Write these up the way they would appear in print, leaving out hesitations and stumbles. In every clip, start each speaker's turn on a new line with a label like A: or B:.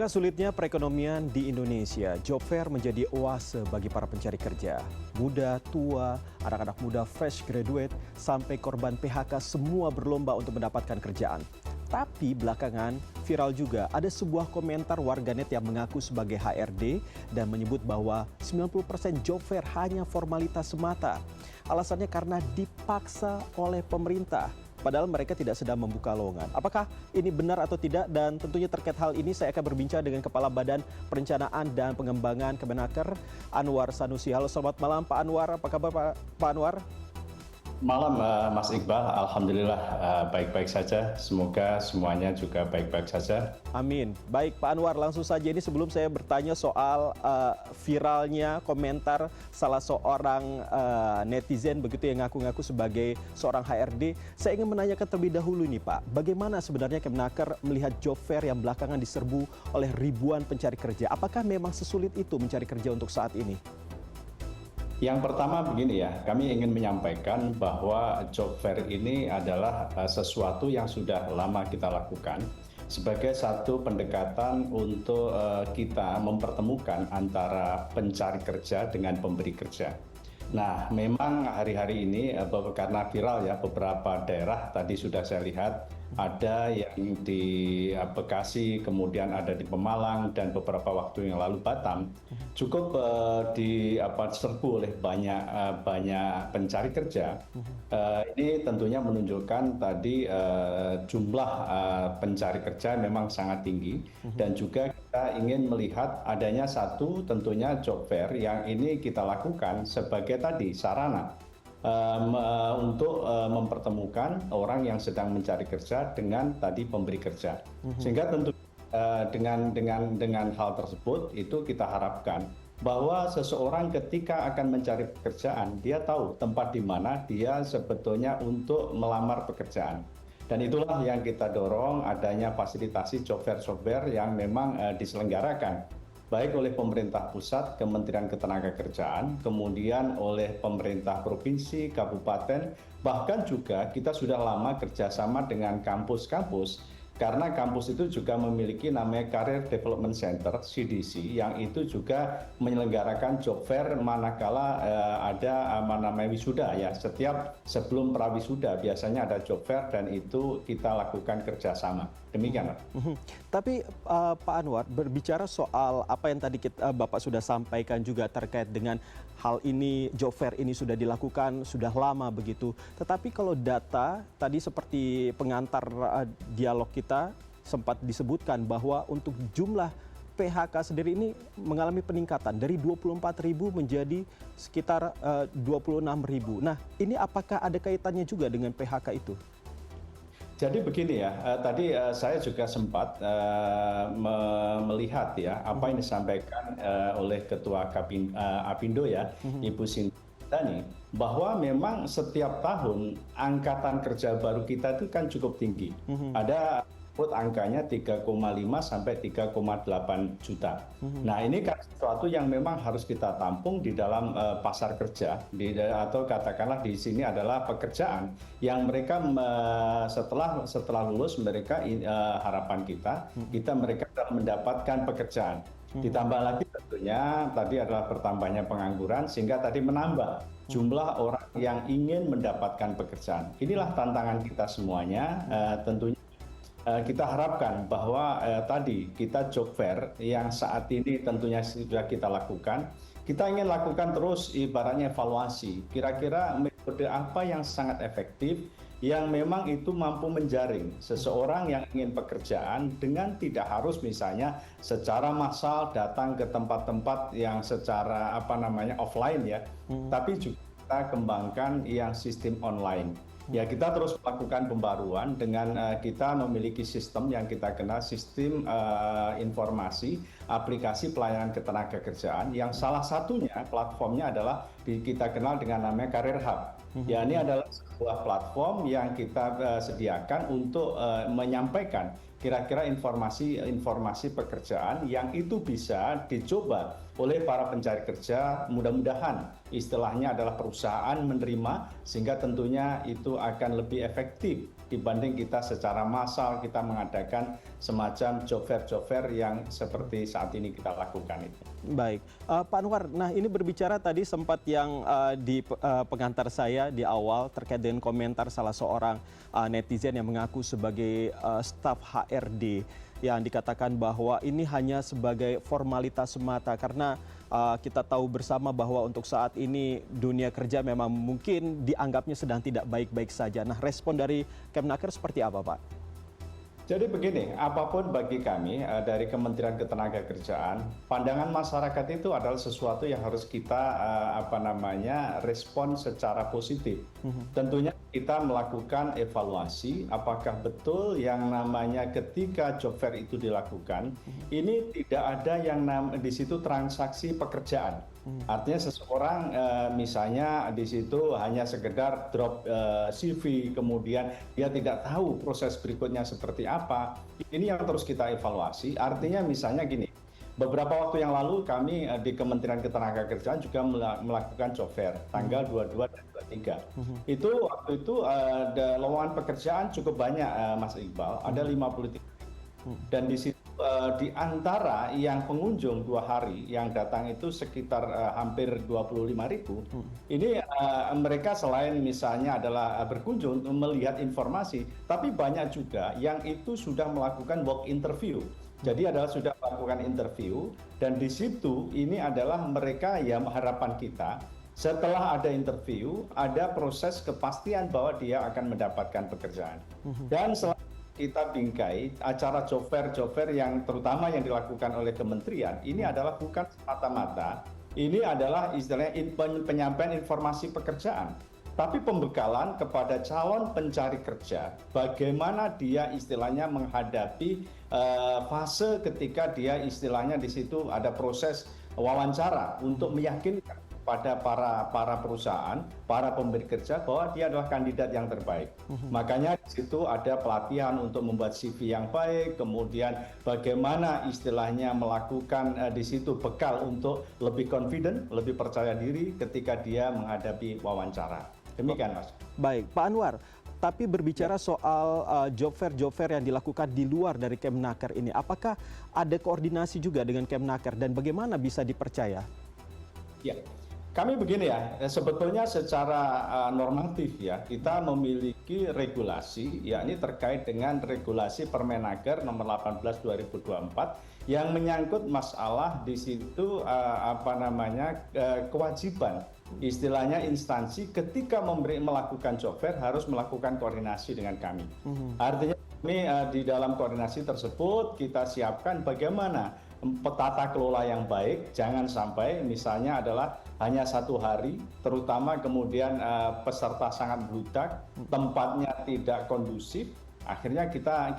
A: Tengah sulitnya perekonomian di Indonesia, job fair menjadi oase bagi para pencari kerja. Muda, tua, anak-anak muda fresh graduate, sampai korban PHK semua berlomba untuk mendapatkan kerjaan. Tapi belakangan viral juga ada sebuah komentar warganet yang mengaku sebagai HRD dan menyebut bahwa 90% job fair hanya formalitas semata. Alasannya karena dipaksa oleh pemerintah. Padahal mereka tidak sedang membuka lowongan. Apakah ini benar atau tidak? Dan tentunya terkait hal ini saya akan berbincang dengan Kepala Badan Perencanaan dan Pengembangan Kemenaker, Anwar Sanusi. Halo, selamat malam Pak Anwar. Apa kabar Pak Anwar?
B: Malam Mas Iqbal, Alhamdulillah baik-baik saja. Semoga semuanya juga baik-baik saja.
A: Amin. Baik Pak Anwar, langsung saja ini sebelum saya bertanya soal viralnya komentar salah seorang netizen begitu yang ngaku-ngaku sebagai seorang HRD, saya ingin menanyakan terlebih dahulu nih Pak, bagaimana sebenarnya Kemenaker melihat job fair yang belakangan diserbu oleh ribuan pencari kerja? Apakah memang sesulit itu mencari kerja untuk saat ini?
B: Yang pertama begini ya, kami ingin menyampaikan bahwa job fair ini adalah sesuatu yang sudah lama kita lakukan sebagai satu pendekatan untuk kita mempertemukan antara pencari kerja dengan pemberi kerja. Nah, memang hari-hari ini karena viral ya, beberapa daerah tadi sudah saya lihat ada yang di Bekasi, kemudian ada di Pemalang, dan beberapa waktu yang lalu Batam cukup diserbu oleh banyak pencari kerja. Ini tentunya menunjukkan tadi jumlah pencari kerja memang sangat tinggi, dan juga kita ingin melihat adanya satu tentunya job fair yang ini kita lakukan sebagai tadi sarana untuk mempertemukan orang yang sedang mencari kerja dengan tadi pemberi kerja. Sehingga tentu dengan hal tersebut itu kita harapkan bahwa seseorang ketika akan mencari pekerjaan, dia tahu tempat di mana dia sebetulnya untuk melamar pekerjaan. Dan itulah yang kita dorong adanya fasilitasi job fair yang memang diselenggarakan baik oleh pemerintah pusat, Kementerian Ketenagakerjaan, kemudian oleh pemerintah provinsi, kabupaten, bahkan juga kita sudah lama kerjasama dengan kampus-kampus, karena kampus itu juga memiliki namanya Career Development Center, CDC, yang itu juga menyelenggarakan job fair manakala ada namanya wisuda ya. Setiap sebelum prawisuda biasanya ada job fair dan itu kita lakukan kerjasama. Demikian.
A: Tapi Pak Anwar, berbicara soal apa yang tadi Bapak sudah sampaikan juga terkait dengan hal ini, job fair ini sudah dilakukan sudah lama begitu. Tetapi kalau data tadi seperti pengantar dialog kita sempat disebutkan bahwa untuk jumlah PHK sendiri ini mengalami peningkatan dari 24.000 menjadi sekitar 26.000. Nah, ini apakah ada kaitannya juga dengan PHK itu?
B: Jadi begini ya, tadi saya juga sempat melihat ya apa yang disampaikan oleh Ketua Apindo ya, Ibu Sintani, bahwa memang setiap tahun angkatan kerja baru kita itu kan cukup tinggi. Ada angkanya 3,5 sampai 3,8 juta. Nah, ini kan sesuatu yang memang harus kita tampung di dalam pasar kerja, atau katakanlah di sini adalah pekerjaan yang mereka setelah lulus mereka harapan kita mereka mendapatkan pekerjaan. Ditambah lagi tentunya tadi adalah bertambahnya pengangguran sehingga tadi menambah jumlah orang yang ingin mendapatkan pekerjaan. Inilah tantangan kita semuanya, tentunya. Kita harapkan bahwa tadi kita job fair yang saat ini tentunya sudah kita lakukan, kita ingin lakukan terus ibaratnya evaluasi, kira-kira metode apa yang sangat efektif yang memang itu mampu menjaring seseorang yang ingin pekerjaan dengan tidak harus misalnya secara massal datang ke tempat-tempat yang secara offline ya, tapi juga kita kembangkan yang sistem online. Ya, kita terus melakukan pembaruan dengan kita memiliki sistem yang kita kenal sistem informasi aplikasi pelayanan ketenagakerjaan yang salah satunya platformnya adalah kita kenal dengan namanya Career Hub. Ya, ini adalah sebuah platform yang kita sediakan untuk menyampaikan kira-kira informasi pekerjaan yang itu bisa dicoba oleh para pencari kerja. Mudah-mudahan istilahnya adalah perusahaan menerima sehingga tentunya itu akan lebih efektif dibanding kita secara massal kita mengadakan semacam job fair yang seperti saat ini kita lakukan itu.
A: Baik, Pak Anwar, nah ini berbicara tadi sempat yang di pengantar saya di awal terkait dengan komentar salah seorang netizen yang mengaku sebagai staf HRD yang dikatakan bahwa ini hanya sebagai formalitas semata karena kita tahu bersama bahwa untuk saat ini dunia kerja memang mungkin dianggapnya sedang tidak baik-baik saja. Nah, respon dari Kemnaker seperti apa, Pak?
B: Jadi begini, apapun bagi kami dari Kementerian Ketenagakerjaan, pandangan masyarakat itu adalah sesuatu yang harus kita respon secara positif. Tentunya kita melakukan evaluasi apakah betul yang namanya ketika job fair itu dilakukan, ini tidak ada yang di situ transaksi pekerjaan. Artinya seseorang misalnya di situ hanya sekedar drop CV, kemudian dia tidak tahu proses berikutnya seperti apa. Ini yang terus kita evaluasi. Artinya misalnya gini, beberapa waktu yang lalu kami di Kementerian Ketenagakerjaan juga melakukan job fair tanggal 22 dan 23. Itu waktu itu lowongan pekerjaan cukup banyak, Mas Iqbal, ada 53. Dan di situ di antara yang pengunjung 2 hari yang datang itu sekitar hampir 25.000. Ini mereka selain misalnya adalah berkunjung untuk melihat informasi, tapi banyak juga yang itu sudah melakukan walk interview. Jadi adalah sudah melakukan interview dan di situ ini adalah mereka yang harapan kita setelah ada interview ada proses kepastian bahwa dia akan mendapatkan pekerjaan. Dan kita bingkai acara job fair yang terutama yang dilakukan oleh kementerian ini adalah bukan semata-mata ini adalah istilahnya penyampaian informasi pekerjaan, tapi pembekalan kepada calon pencari kerja bagaimana dia istilahnya menghadapi fase ketika dia istilahnya di situ ada proses wawancara untuk meyakinkan pada para perusahaan, para pemberi kerja bahwa dia adalah kandidat yang terbaik. Makanya di situ ada pelatihan untuk membuat CV yang baik, kemudian bagaimana istilahnya melakukan di situ bekal untuk lebih confident, lebih percaya diri ketika dia menghadapi wawancara. Demikian, Mas.
A: Baik, Pak Anwar. Tapi berbicara soal job fair yang dilakukan di luar dari Kemnaker ini, apakah ada koordinasi juga dengan Kemnaker dan bagaimana bisa dipercaya?
B: Ya. Kami begini ya, sebetulnya secara normatif ya, kita memiliki regulasi, yakni terkait dengan regulasi Permenaker nomor 18 2024 yang menyangkut masalah di situ kewajiban, istilahnya instansi ketika melakukan job fair harus melakukan koordinasi dengan kami. Artinya kami di dalam koordinasi tersebut kita siapkan bagaimana tata kelola yang baik, jangan sampai misalnya adalah hanya 1 hari, terutama kemudian peserta sangat bludak, tempatnya tidak kondusif, akhirnya kita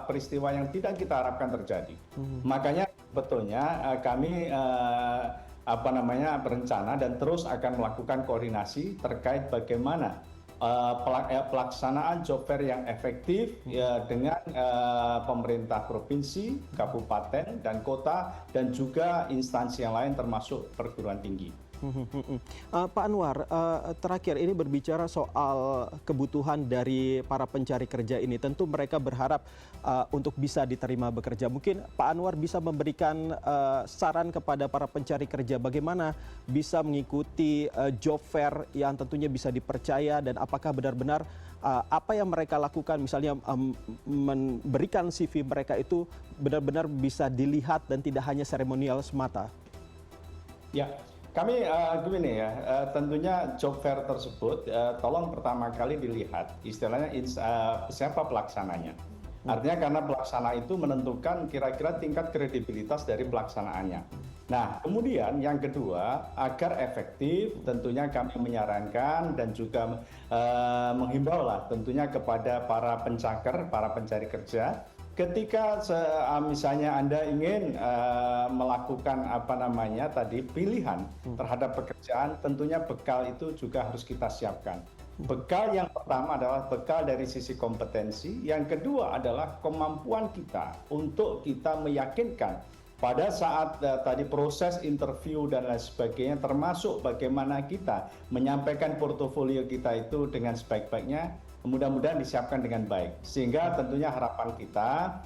B: peristiwa yang tidak kita harapkan terjadi. Makanya betulnya kami berencana dan terus akan melakukan koordinasi terkait bagaimana pelaksanaan job fair yang efektif dengan pemerintah provinsi, kabupaten, dan kota, dan juga instansi yang lain termasuk perguruan tinggi.
A: Pak Anwar, terakhir ini berbicara soal kebutuhan dari para pencari kerja ini. Tentu mereka berharap untuk bisa diterima bekerja. Mungkin Pak Anwar bisa memberikan saran kepada para pencari kerja bagaimana bisa mengikuti job fair yang tentunya bisa dipercaya dan apakah benar-benar apa yang mereka lakukan, misalnya memberikan CV mereka itu benar-benar bisa dilihat dan tidak hanya seremonial semata.
B: Ya. Kami begini ya, tentunya job fair tersebut tolong pertama kali dilihat istilahnya siapa pelaksananya. Artinya karena pelaksana itu menentukan kira-kira tingkat kredibilitas dari pelaksanaannya. Nah, kemudian yang kedua, agar efektif tentunya kami menyarankan dan juga menghimbau lah tentunya kepada para pencaker, para pencari kerja, ketika misalnya Anda ingin melakukan pilihan terhadap pekerjaan, tentunya bekal itu juga harus kita siapkan. Bekal yang pertama adalah bekal dari sisi kompetensi, yang kedua adalah kemampuan kita untuk kita meyakinkan pada saat tadi proses interview dan lain sebagainya, termasuk bagaimana kita menyampaikan portofolio kita itu dengan sebaik-baiknya. mudah-mudahan disiapkan dengan baik. Sehingga tentunya harapan kita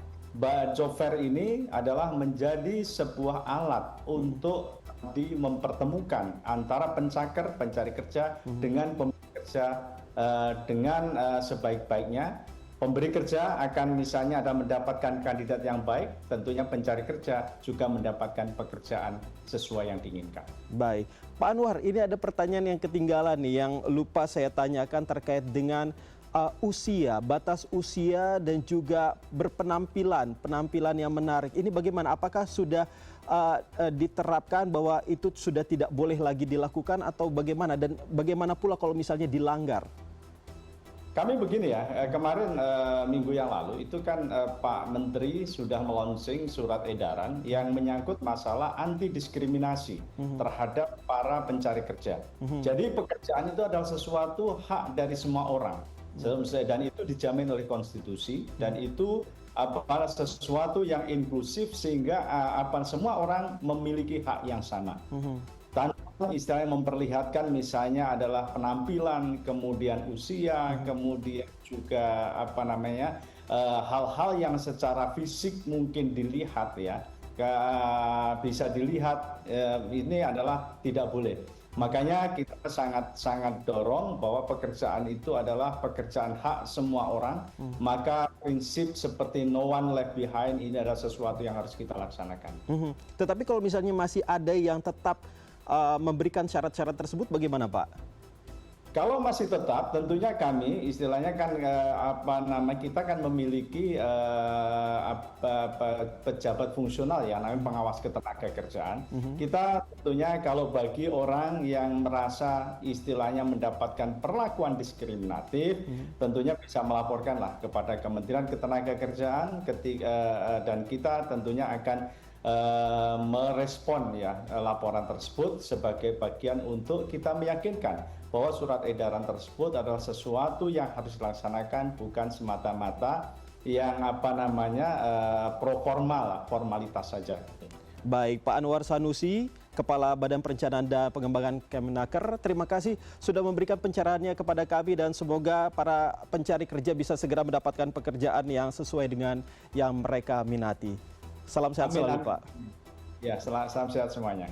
B: job fair ini adalah menjadi sebuah alat untuk mempertemukan antara pencari kerja dengan pemberi kerja dengan sebaik-baiknya. Pemberi kerja akan misalnya ada mendapatkan kandidat yang baik, tentunya pencari kerja juga mendapatkan pekerjaan sesuai yang diinginkan.
A: Baik, Pak Anwar, ini ada pertanyaan yang ketinggalan nih, yang lupa saya tanyakan terkait dengan usia, batas usia dan juga penampilan yang menarik. Ini bagaimana? Apakah sudah diterapkan bahwa itu sudah tidak boleh lagi dilakukan atau bagaimana? Dan bagaimana pula kalau misalnya dilanggar?
B: Kami begini ya, kemarin minggu yang lalu itu kan Pak Menteri sudah melonsing surat edaran yang menyangkut masalah anti diskriminasi terhadap para pencari kerja. Jadi pekerjaan itu adalah sesuatu hak dari semua orang. Dan itu dijamin oleh konstitusi dan itu sesuatu yang inklusif sehingga semua orang memiliki hak yang sama. Tanpa istilahnya memperlihatkan misalnya adalah penampilan, kemudian usia, kemudian juga hal-hal yang secara fisik mungkin dilihat ya, bisa dilihat ini adalah tidak boleh. Makanya kita sangat dorong bahwa pekerjaan itu adalah pekerjaan hak semua orang. Maka prinsip seperti no one left behind ini adalah sesuatu yang harus kita laksanakan.
A: Tetapi kalau misalnya masih ada yang tetap memberikan syarat-syarat tersebut, bagaimana Pak? Kalau masih tetap, tentunya kami istilahnya kan kita kan memiliki pejabat fungsional ya, namanya pengawas ketenagakerjaan. Kita tentunya kalau bagi orang yang merasa istilahnya mendapatkan perlakuan diskriminatif, tentunya bisa melaporkanlah kepada Kementerian Ketenagakerjaan dan kita tentunya akan merespon ya laporan tersebut sebagai bagian untuk kita meyakinkan bahwa surat edaran tersebut adalah sesuatu yang harus dilaksanakan, bukan semata-mata yang pro formal, formalitas saja. Baik, Pak Anwar Sanusi, Kepala Badan Perencanaan dan Pengembangan Kemenaker, terima kasih sudah memberikan pencerahannya kepada kami dan semoga para pencari kerja bisa segera mendapatkan pekerjaan yang sesuai dengan yang mereka minati. Salam sehat selalu, Pak.
B: Ya, salam sehat semuanya.